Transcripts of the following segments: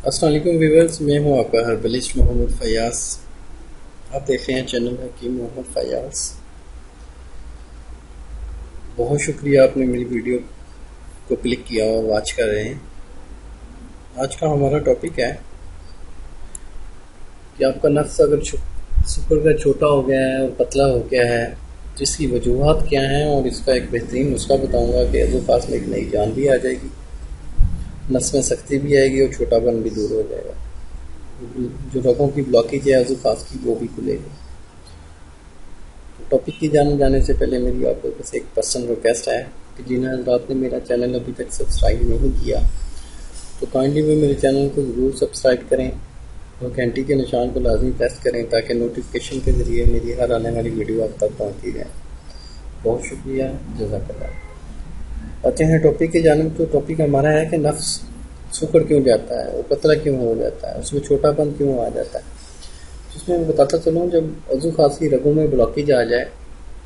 السلام علیکم ویورز، میں ہوں آپ کا ہربلسٹ محمد فیاض۔ آپ دیکھ رہے ہیں چینل حکیم محمد فیاض۔ بہت شکریہ آپ نے میری ویڈیو کو کلک کیا اور واچ کر رہے ہیں۔ آج کا ہمارا ٹاپک ہے کہ آپ کا نفس اگر سپر کا چھوٹا ہو گیا ہے اور پتلا ہو گیا ہے تو اس کی وجوہات کیا ہیں، اور اس کا ایک بہترین نسخہ بتاؤں گا کہ ازوفاس میں ایک نئی جان بھی آ جائے گی، نس میں سختی بھی آئے گی اور چھوٹا پن بھی دور ہو جائے گا۔ جو رگوں کی بلاکیج ہے ازوفاس کی وہ بھی کھلے گی۔ تو ٹاپک کی جانے سے پہلے میری آپ کو بس ایک پرسنل ریکویسٹ ہے کہ جن حضرات نے میرا چینل ابھی تک سبسکرائب نہیں کیا تو کائنڈلی وہ میرے چینل کو ضرور سبسکرائب کریں اور گھنٹی کے نشان کو لازمی پریس کریں تاکہ نوٹیفیکیشن کے ذریعے میری ہر آنے والی ویڈیو آپ تک پہنچتی رہے۔ بہت شکریہ، جزاک اللہ۔ آتے ہیں ٹاپک کی جانب۔ تو ٹاپک ہمارا ہے کہ نفس سکڑ کیوں جاتا ہے اور پتلا کیوں ہو جاتا ہے، اس میں چھوٹا پن کیوں آ جاتا ہے۔ اس میں میں بتاتا چلوں، جب ازوفاس کی رگوں میں بلاکیج آ جائے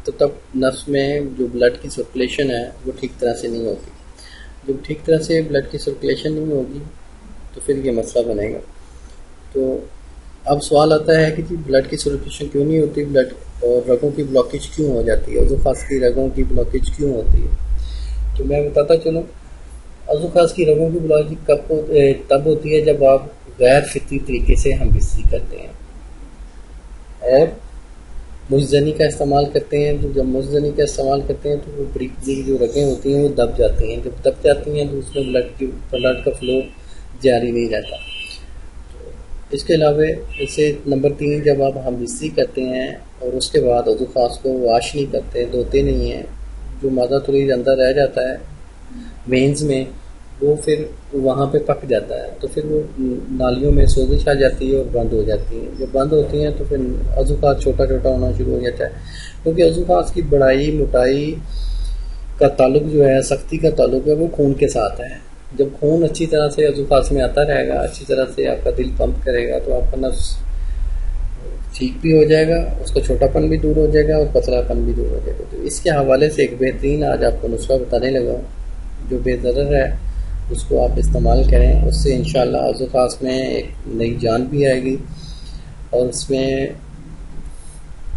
تو تب نفس میں جو بلڈ کی سرکولیشن ہے وہ ٹھیک طرح سے نہیں ہوتی۔ جب ٹھیک طرح سے بلڈ کی سرکولیشن نہیں ہوگی تو پھر یہ مسئلہ بنے گا۔ تو اب سوال آتا ہے کہ جی بلڈ کی سرکولیشن کیوں نہیں ہوتی، بلڈ اور رگوں کی بلاکیج کیوں ہو جاتی ہے، ازوفاس کی رگوں کی بلاکیج کیوں ہوتی ہے۔ تو میں بتاتا چلوں، ازوفاس کی رگوں کی بلاکیج تب ہوتی ہے جب آپ غیر فطری طریقے سے ہم بستری کرتے ہیں اور مجزنی کا استعمال کرتے ہیں۔ تو جب مجزنی کا استعمال کرتے ہیں تو وہ بریک جو رگیں ہوتی ہیں وہ دب جاتی ہیں۔ جب دب جاتی ہیں تو اس میں بلڈ کا فلو جاری نہیں رہتا۔ اس کے علاوہ جیسے نمبر 3، جب آپ ہم بستری کرتے ہیں اور اس کے بعد ازوفاس کو واش نہیں کرتے، دھوتے نہیں ہیں، جو مادہ تھوڑی اندر رہ جاتا ہے وینز میں، وہ پھر وہاں پہ پک جاتا ہے، تو پھر وہ نالیوں میں سوزش آ جاتی ہے اور بند ہو جاتی ہیں۔ جب بند ہوتی ہیں تو پھر ازوفاس چھوٹا چھوٹا ہونا شروع ہو جاتا ہے، کیونکہ ازوفاس کی بڑائی موٹائی کا تعلق جو ہے، سختی کا تعلق ہے، وہ خون کے ساتھ ہے۔ جب خون اچھی طرح سے ازوفاس میں آتا رہے گا، اچھی طرح سے آپ کا دل پمپ کرے گا تو آپ کا نفس ٹھیک بھی ہو جائے گا، اس کا چھوٹا پن بھی دور ہو جائے گا اور پتلا پن بھی دور ہو جائے گا۔ تو اس کے حوالے سے ایک بہترین آج آپ کو نسخہ بتانے لگا جو بے ضرر ہے، اس کو آپ استعمال کریں، اس سے انشاءاللہ ازوفاس میں ایک نئی جان بھی آئے گی اور اس میں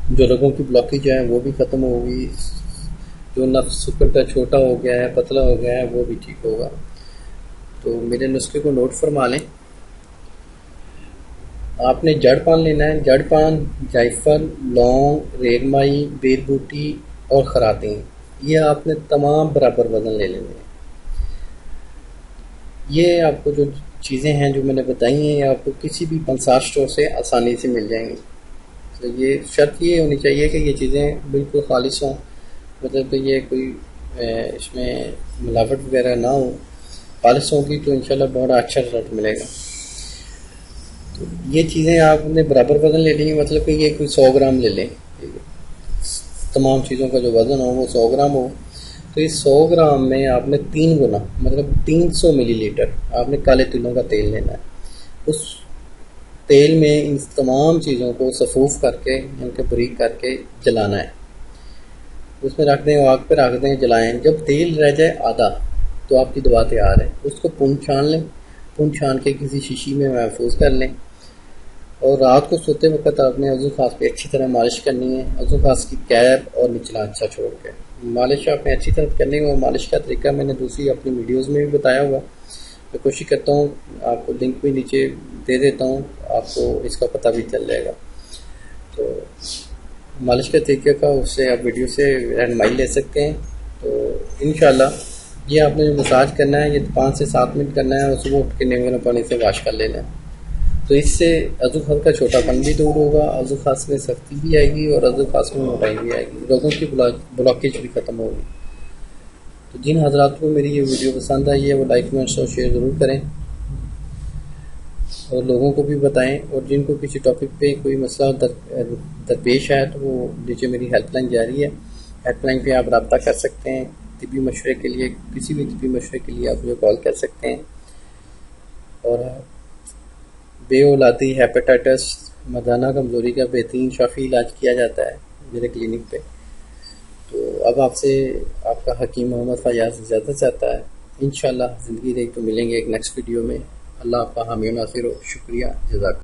جو رگوں کی بلاکیج ہے وہ بھی ختم ہوگی، جو نفس سکر کا چھوٹا ہو گیا ہے، پتلا ہو گیا ہے، وہ بھی ٹھیک ہوگا۔ تو میرے نسخے کو نوٹ فرما لیں۔ آپ نے جڑ پان لینا ہے، جڑ پان، جائفل، لونگ، ریگمائی، بیر بوٹی اور خراتین، یہ آپ نے تمام برابر وزن لے لینے ہیں۔ یہ آپ کو جو چیزیں ہیں جو میں نے بتائی ہیں، یہ آپ کو کسی بھی پنسار اسٹور سے آسانی سے مل جائیں گی۔ تو یہ شرط یہ ہونی چاہیے کہ یہ چیزیں بالکل خالص ہوں، مطلب کہ یہ کوئی اس میں ملاوٹ وغیرہ نہ ہو، خالص ہوگی تو انشاءاللہ بہت اچھا رزلٹ ملے گا۔ تو یہ چیزیں آپ نے برابر وزن لے لیں گے، مطلب کہ یہ کوئی 100 گرام لے لیں، تمام چیزوں کا جو وزن ہو وہ 100 گرام ہو۔ تو اس 100 گرام میں آپ نے 3 گنا مطلب 300 ملی لیٹر آپ نے کالے تلوں کا تیل لینا ہے۔ اس تیل میں ان تمام چیزوں کو صفوف کر کے، ان کے بریک کر کے جلانا ہے۔ اس میں رکھ دیں، آگ پہ رکھ دیں، جلائیں۔ جب تیل رہ جائے آدھا تو آپ کی دوا تیار ہے۔ اس کو پون چھان لیں، پون چھان کے کسی شیشی میں محفوظ کر لیں، اور رات کو سوتے وقت آپ نے ازوفاس پہ اچھی طرح مالش کرنی ہے، ازوفاس کی کیپ اور نچلا حصہ چھوڑ کے مالش آپ نے اچھی طرح کرنی ہے۔ اور مالش کا طریقہ میں نے دوسری اپنی ویڈیوز میں بھی بتایا ہوا، میں کوشش کرتا ہوں آپ کو لنک بھی نیچے دے دیتا ہوں، آپ کو اس کا پتہ بھی چل جائے گا۔ تو مالش کے طریقے کا اس سے آپ ویڈیو سے رہنمائی لے سکتے ہیں۔ تو انشاءاللہ یہ آپ نے جو مساج کرنا ہے یہ 5 سے 7 منٹ کرنا ہے، اور صبح اٹھ کے نیمبو پانی سے واش کر لینا ہے۔ تو اس سے ازوفاس کا چھوٹا پن بھی دور ہوگا، ازوفاس میں سختی بھی آئے گی اور ازوفاس میں موٹائی بھی آئے گی، رگوں کی بلاکیج بھی ختم ہوگی۔ تو جن حضرات کو میری یہ ویڈیو پسند آئی ہے وہ لائک کمنٹس اور شیئر ضرور کریں اور لوگوں کو بھی بتائیں، اور جن کو کسی ٹاپک پہ کوئی مسئلہ درپیش ہے تو وہ نیچے میری ہیلپ لائن جاری ہے، ہیلپ لائن پہ آپ رابطہ کر سکتے ہیں۔ طبی مشورے کے لیے، کسی بھی طبی مشورے کے لیے آپ مجھے کال کر سکتے ہیں۔ اور بے اولادی، ہیپاٹائٹس، مردانہ کمزوری کا بہترین شافی علاج کیا جاتا ہے میرے کلینک پہ۔ تو اب آپ سے آپ کا حکیم محمد فیاض اجازت چاہتا ہے۔ انشاءاللہ زندگی رہی تو ملیں گے ایک نیکسٹ ویڈیو میں۔ اللہ آپ کا حامی و ناصر ہو. شکریہ. جزاک